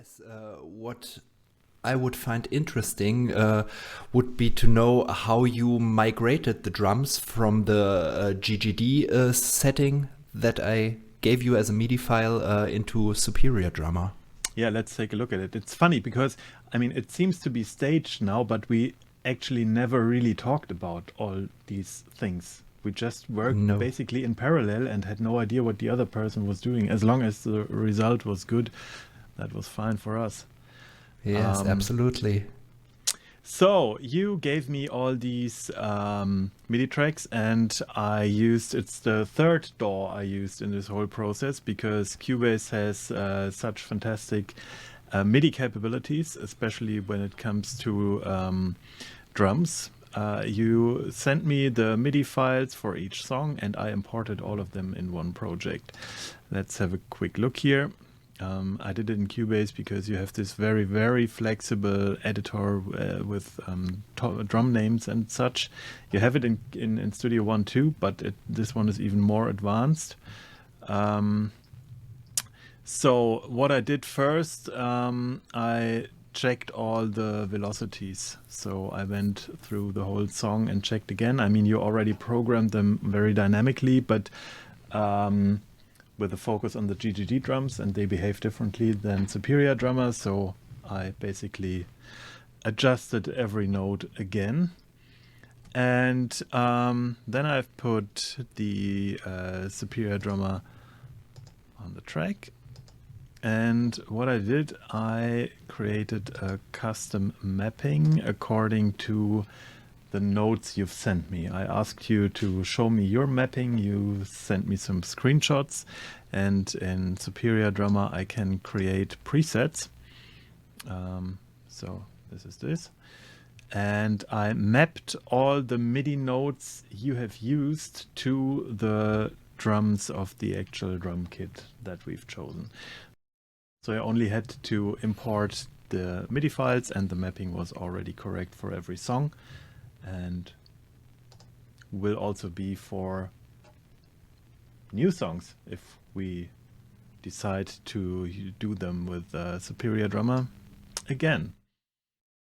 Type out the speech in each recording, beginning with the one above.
Yes, what I would find interesting would be to know how you migrated the drums from the GGD setting that I gave you as a MIDI file into Superior Drummer. Yeah, let's take a look at it. It's funny because, I mean, it seems to be staged now, but we actually never really talked about all these things. We just worked No. basically in parallel and had no idea what the other person was doing. As long as the result was good, that was fine for us. Yes, absolutely. So you gave me all these MIDI tracks, and it's the third DAW I used in this whole process because Cubase has such fantastic MIDI capabilities, especially when it comes to drums. You sent me the MIDI files for each song, and I imported all of them in one project. Let's have a quick look here. I did it in Cubase because you have this very, very flexible editor with drum names and such. You have it in Studio One too, but this one is even more advanced. So what I did first, I checked all the velocities. So I went through the whole song and checked again. I mean, you already programmed them very dynamically, but with a focus on the GGD drums, and they behave differently than Superior Drummer, so I basically adjusted every note again. And then I've put the Superior Drummer on the track. And what I did, I created a custom mapping according to the notes you've sent me. I asked you to show me your mapping. You sent me some screenshots, and in Superior Drummer I can create presets. So this is this. And I mapped all the MIDI notes you have used to the drums of the actual drum kit that we've chosen. So I only had to import the MIDI files, and the mapping was already correct for every song, and will also be for new songs if we decide to do them with Superior Drummer again.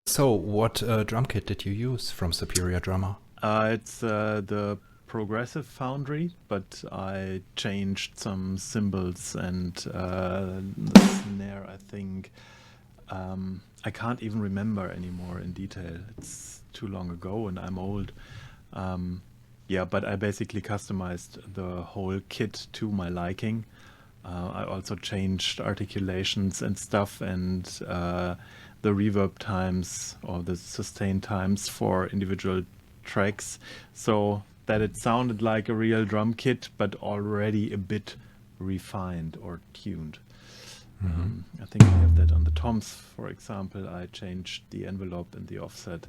So what drum kit did you use from Superior Drummer? It's the Progressive Foundry, but I changed some cymbals and the snare, I think. I can't even remember anymore in detail. It's too long ago and I'm old. Yeah, but I basically customized the whole kit to my liking. I also changed articulations and stuff, and the reverb times or the sustain times for individual tracks, so that it sounded like a real drum kit, but already a bit refined or tuned. I think we have that on the toms, for example. I changed the envelope and the offset.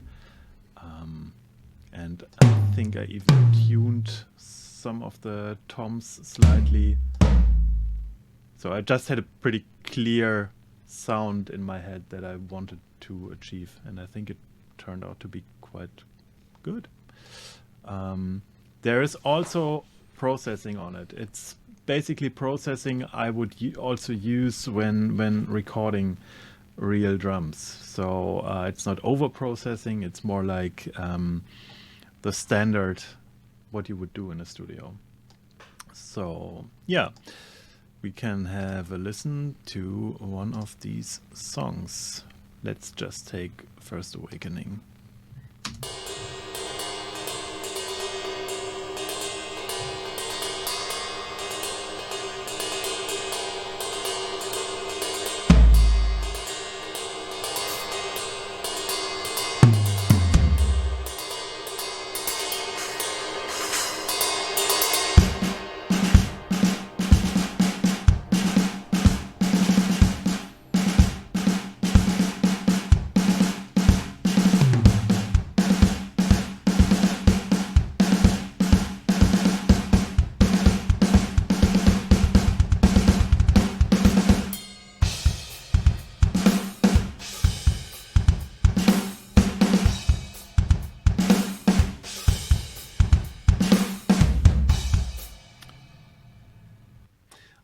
And I think I even tuned some of the toms slightly. So I just had a pretty clear sound in my head that I wanted to achieve. And I think it turned out to be quite good. There is also processing on it. It's basically processing I would also use when recording real drums. So it's not over processing, it's more like the standard what you would do in a studio. So yeah, we can have a listen to one of these songs. Let's just take First Awakening.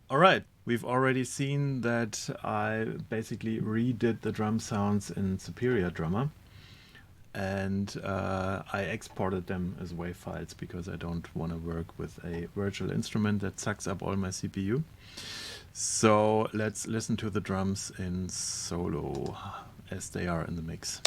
All right, we've already seen that I basically redid the drum sounds in Superior Drummer, and I exported them as WAV files because I don't want to work with a virtual instrument that sucks up all my CPU. So let's listen to the drums in solo as they are in the mix.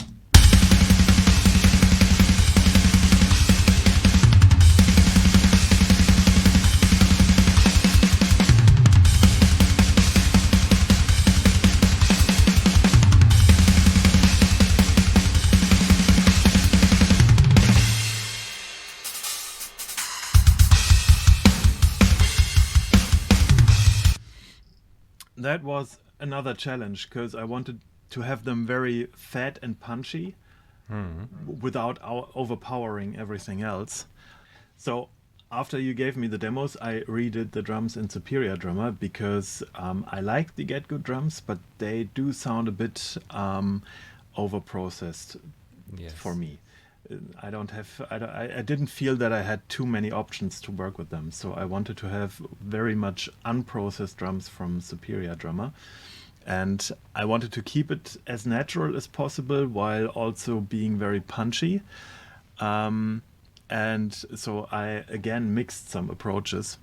That was another challenge because I wanted to have them very fat and punchy without overpowering everything else. So after you gave me the demos, I redid the drums in Superior Drummer because I like the Get Good drums, but they do sound a bit overprocessed for me. I didn't feel that I had too many options to work with them, so I wanted to have very much unprocessed drums from Superior Drummer, and I wanted to keep it as natural as possible while also being very punchy, and so I again mixed some approaches.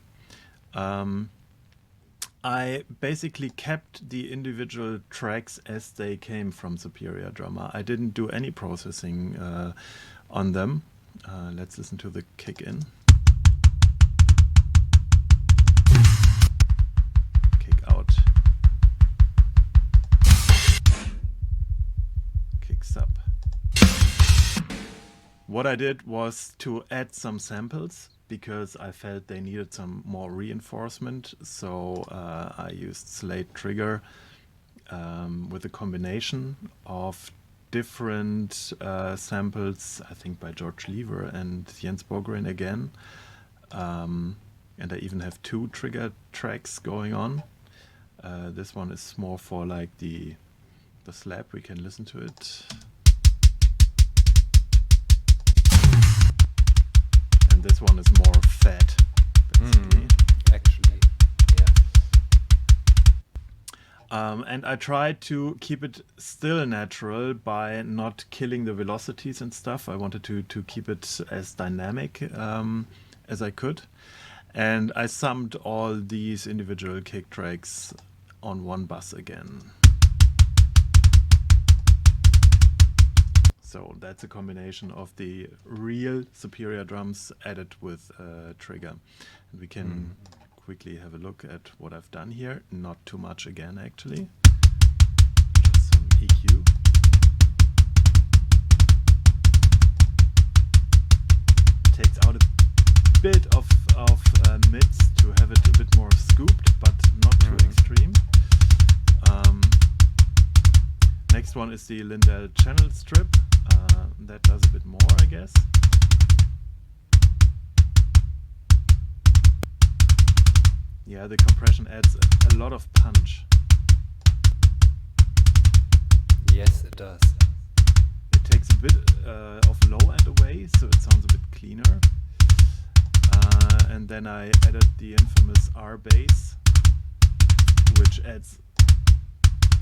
I basically kept the individual tracks as they came from Superior Drummer. I didn't do any processing on them. Let's listen to the kick in. Kick out. Kicks up. What I did was to add some samples because I felt they needed some more reinforcement. So I used Slate Trigger with a combination of different samples, I think by George Lever and Jens Bogren again. And I even have 2 trigger tracks going on. This one is more for like the slap. We can listen to it. And this one is more fat, basically. Actually, yeah. And I tried to keep it still natural by not killing the velocities and stuff. I wanted to keep it as dynamic as I could. And I summed all these individual kick tracks on one bus again. So that's a combination of the real Superior drums added with Trigger. And we can quickly have a look at what I've done here. Not too much again, actually. Just some EQ. Takes out a bit of mids to have it a bit more scooped, but not too extreme. Next one is the Lindell channel strip. That does a bit more, I guess. Yeah, the compression adds a lot of punch. Yes, it does. It takes a bit of low end away, so it sounds a bit cleaner. And then I added the infamous R bass, which adds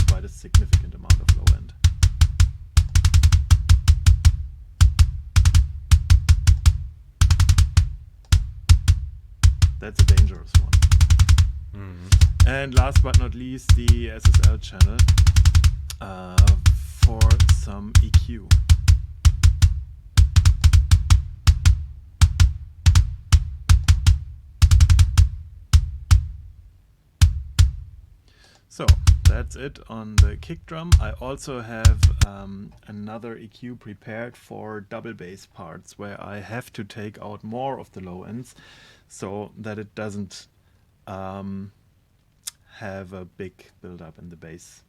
quite a significant amount of low end. That's a dangerous one. And last but not least, the SSL channel for some EQ. So that's it on the kick drum. I also have another EQ prepared for double bass parts where I have to take out more of the low ends so that it doesn't have a big build-up in the bass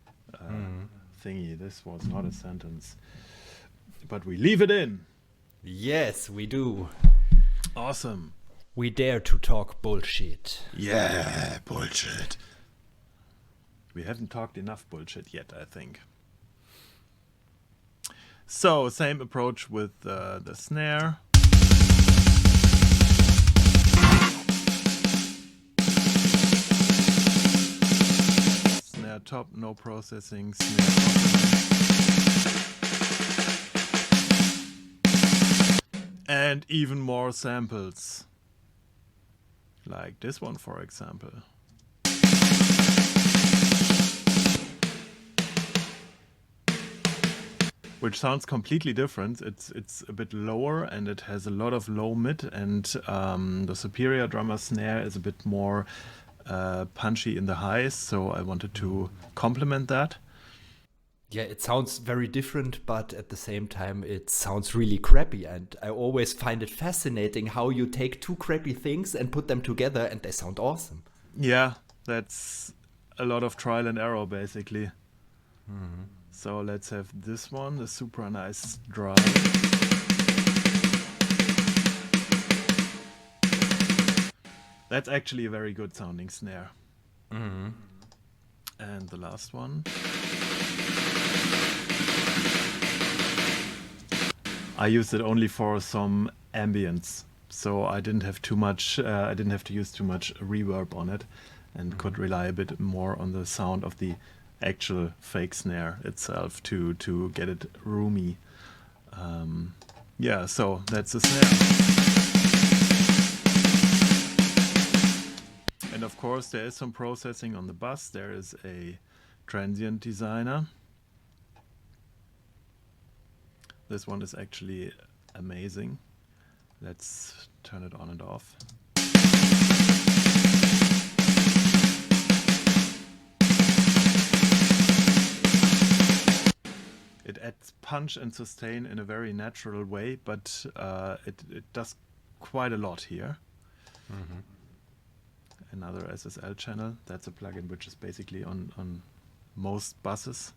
thingy. This was not a sentence, but we leave it in. Yes, we do. Awesome. We dare to talk bullshit. Yeah, bullshit. We haven't talked enough bullshit yet, I think. So, same approach with the snare. snare top, no processing, snare bottom. And even more samples. Like this one, for example. Which sounds completely different. It's a bit lower and it has a lot of low mid, and the Superior drummer snare is a bit more punchy in the highs, so I wanted to complement that. Yeah, it sounds very different, but at the same time it sounds really crappy, and I always find it fascinating how you take two crappy things and put them together and they sound awesome. Yeah, that's a lot of trial and error basically. So let's have this one, the super nice drum. That's actually a very good sounding snare. And the last one. I used it only for some ambience, so I didn't have too much. I didn't have to use too much reverb on it, and could rely a bit more on the sound of the actual fake snare itself to get it roomy. Yeah, so that's the snare. And of course there is some processing on the bass. There is a transient designer. This one is actually amazing. Let's turn it on and off. It adds punch and sustain in a very natural way, but it does quite a lot here. Another SSL channel. That's a plugin which is basically on most buses.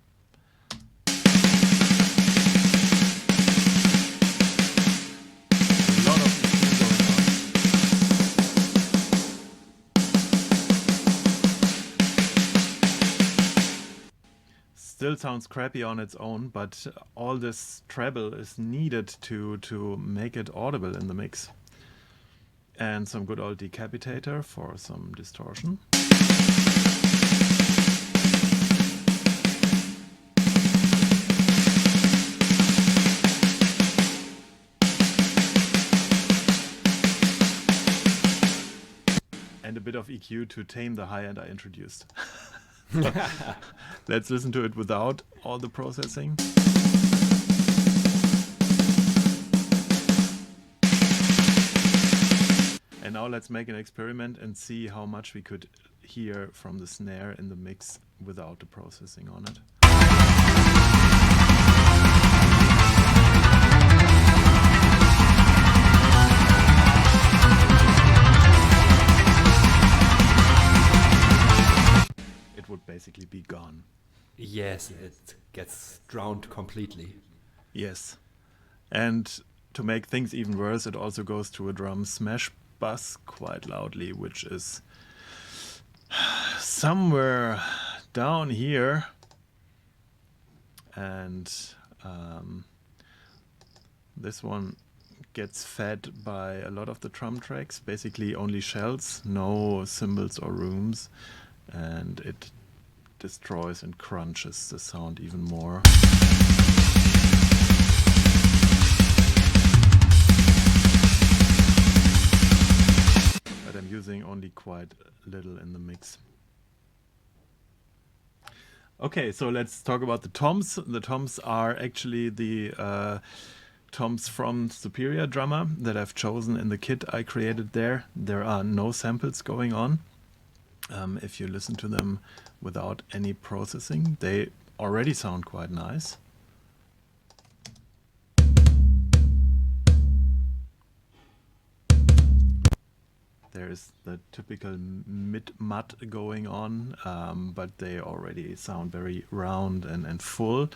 A lot of EQ going on. Still sounds crappy on its own, but all this treble is needed to make it audible in the mix. And some good old decapitator for some distortion. And a bit of EQ to tame the high end I introduced. Let's listen to it without all the processing. And now let's make an experiment and see how much we could hear from the snare in the mix without the processing on it. It would basically be gone. Yes, it gets drowned completely. Yes. And to make things even worse, it also goes to a drum smash bass quite loudly, which is somewhere down here. And this one gets fed by a lot of the drum tracks, basically only shells, no cymbals or rooms, and it destroys and crunches the sound even more. But I'm using only quite little in the mix. Okay, so let's talk about the toms. The toms are actually the toms from Superior Drummer that I've chosen in the kit I created there. There are no samples going on. If you listen to them without any processing, they already sound quite nice. There's the typical mid-mud going on, but they already sound very round and full.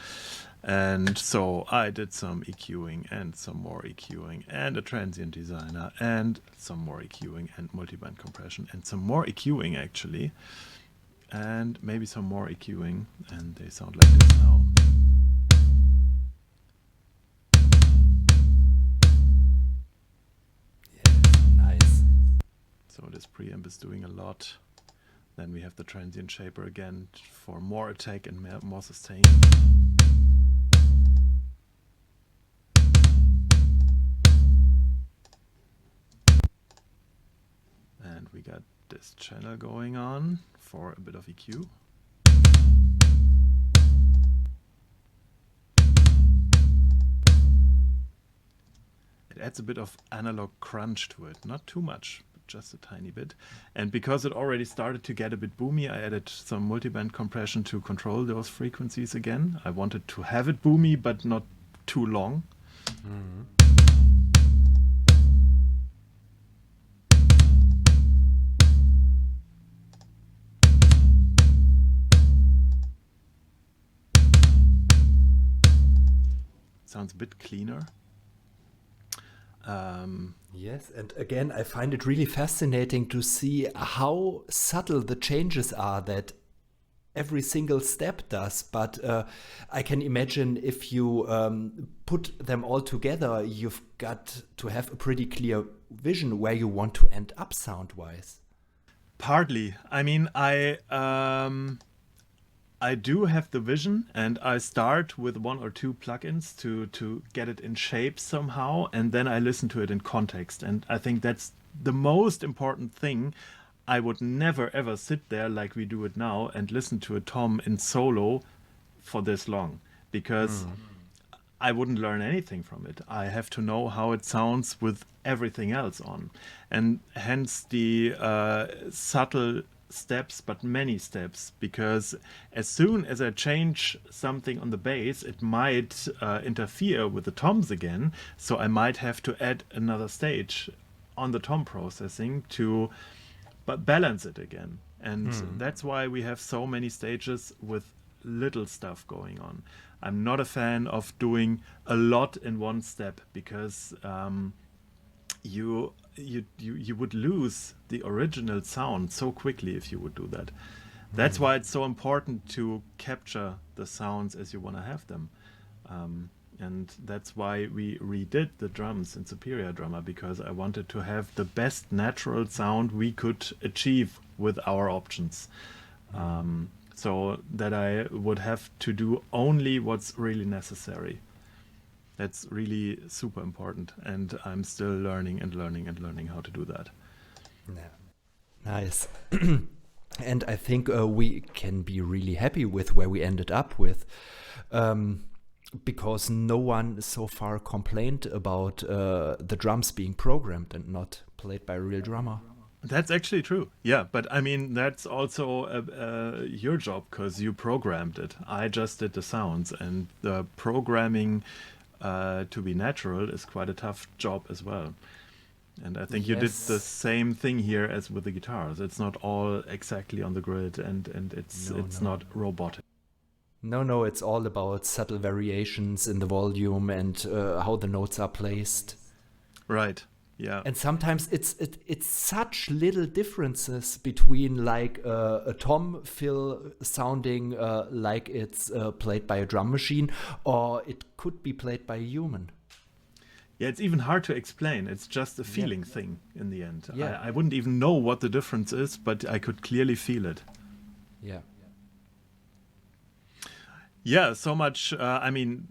And so I did some EQing and some more EQing and a transient designer and some more EQing and multiband compression and some more EQing actually. And maybe some more EQing, and they sound like this now. Yeah, nice. So this preamp is doing a lot. Then we have the transient shaper again for more attack and more sustain. And we got this channel going on for a bit of EQ. It adds a bit of analog crunch to it, not too much, but just a tiny bit. And because it already started to get a bit boomy, I added some multiband compression to control those frequencies again. I wanted to have it boomy, but not too long. Mm-hmm. Sounds a bit cleaner. Yes, and again, I find it really fascinating to see how subtle the changes are that every single step does. But I can imagine if you put them all together, you've got to have a pretty clear vision where you want to end up sound-wise. Partly. I mean, I do have the vision, and I start with 1 or 2 plugins to get it in shape somehow, and then I listen to it in context. And I think that's the most important thing. I would never ever sit there like we do it now and listen to a tom in solo for this long, because I wouldn't learn anything from it. I have to know how it sounds with everything else on, and hence the subtle steps, but many steps, because as soon as I change something on the bass, it might interfere with the toms again, so I might have to add another stage on the tom processing to balance it again. And that's why we have so many stages with little stuff going on. I'm not a fan of doing a lot in one step, because you would lose the original sound so quickly if you would do that. That's why it's so important to capture the sounds as you want to have them. And that's why we redid the drums in Superior Drummer, because I wanted to have the best natural sound we could achieve with our options. So that I would have to do only what's really necessary. That's really super important, and I'm still learning and learning and learning how to do that. Yeah. Nice. And I think we can be really happy with where we ended up with, because no one so far complained about the drums being programmed and not played by a real drummer. That's actually true. Yeah, but I mean, that's also your job, because you programmed it. I just did the sounds, and the programming to be natural is quite a tough job as well. And I think you did the same thing here as with the guitars. It's not all exactly on the grid, and it's not robotic. No, it's all about subtle variations in the volume and how the notes are placed. Right. Yeah. And sometimes it's such little differences between like a tom fill sounding like it's played by a drum machine, or it could be played by a human. Yeah, it's even hard to explain. It's just a feeling thing in the end. Yeah. I wouldn't even know what the difference is, but I could clearly feel it. Yeah. Yeah, so much. I mean,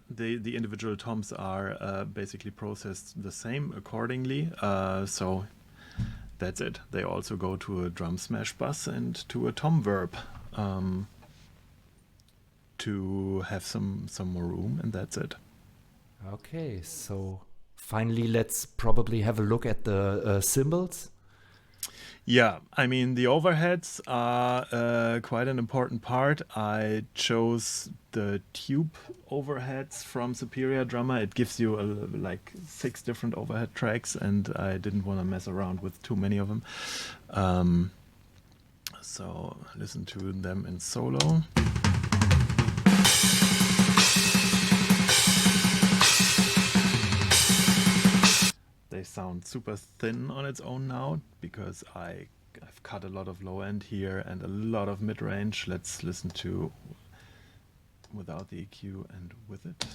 the individual toms are basically processed the same accordingly. So that's it. They also go to a drum smash bus and to a tom verb to have some more room, and that's it. Okay, so finally, let's probably have a look at the cymbals. Yeah, I mean, the overheads are quite an important part. I chose the tube overheads from Superior Drummer. It gives you like 6 different overhead tracks, and I didn't want to mess around with too many of them. So listen to them in solo. They sound super thin on its own now, because I've cut a lot of low end here and a lot of mid range. Let's listen to without the EQ and with it.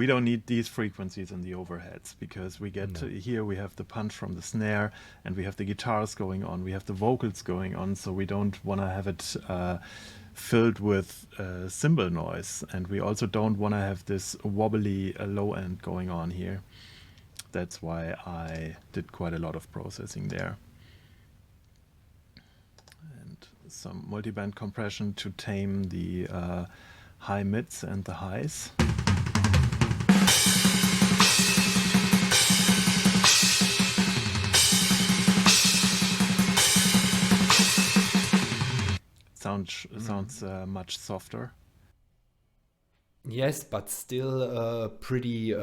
we don't need these frequencies in the overheads, because we get No. here we have the punch from the snare, and we have the guitars going on, we have the vocals going on, so we don't want to have it filled with cymbal noise, and we also don't want to have this wobbly low end going on here. That's why I did quite a lot of processing there. And some multiband compression to tame the high mids and the highs. Sounds much softer. Yes, but still pretty.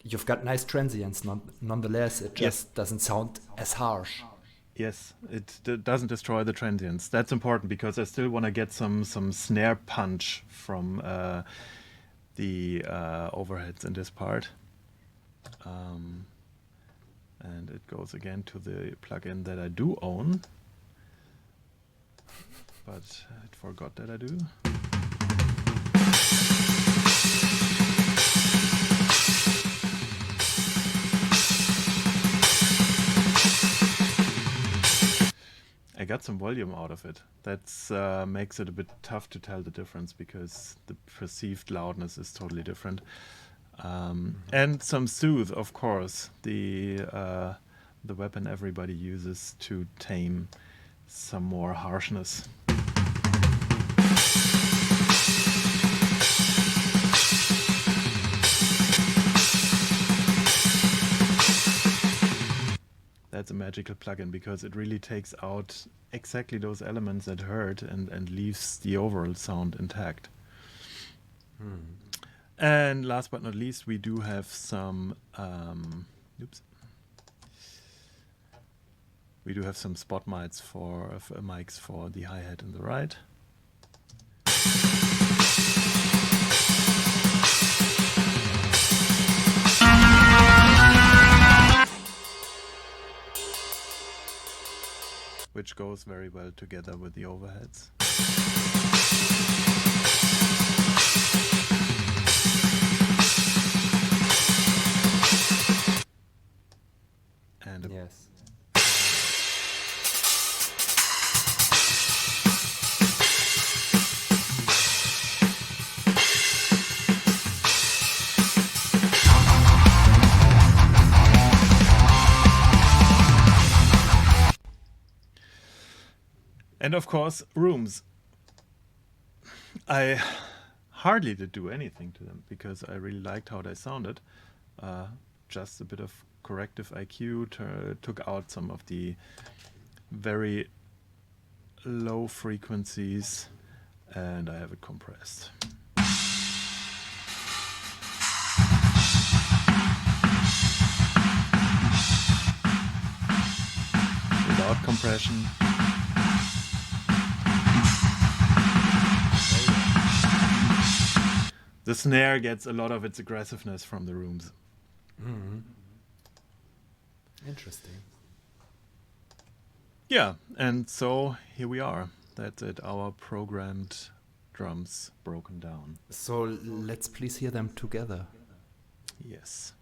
You've got nice transients. Nonetheless, it just doesn't sound as harsh. Yes, it doesn't destroy the transients. That's important, because I still want to get some snare punch from the overheads in this part. And it goes again to the plugin that I do own, but I forgot that I do. I got some volume out of it. That makes it a bit tough to tell the difference, because the perceived loudness is totally different. And some soothe, of course, the weapon everybody uses to tame some more harshness. That's a magical plugin, because it really takes out exactly those elements that hurt and leaves the overall sound intact. And last but not least, we do have some we do have some spot mics for the hi-hat and the right. Which goes very well together with the overheads. And Yes. And of course, rooms. I hardly did do anything to them, because I really liked how they sounded. Just a bit of corrective IQ took out some of the very low frequencies, and I have it compressed. Without compression. The snare gets a lot of its aggressiveness from the rooms. Interesting. Yeah, and so here we are. That's it, our programmed drums broken down. So let's please hear them together. Yes.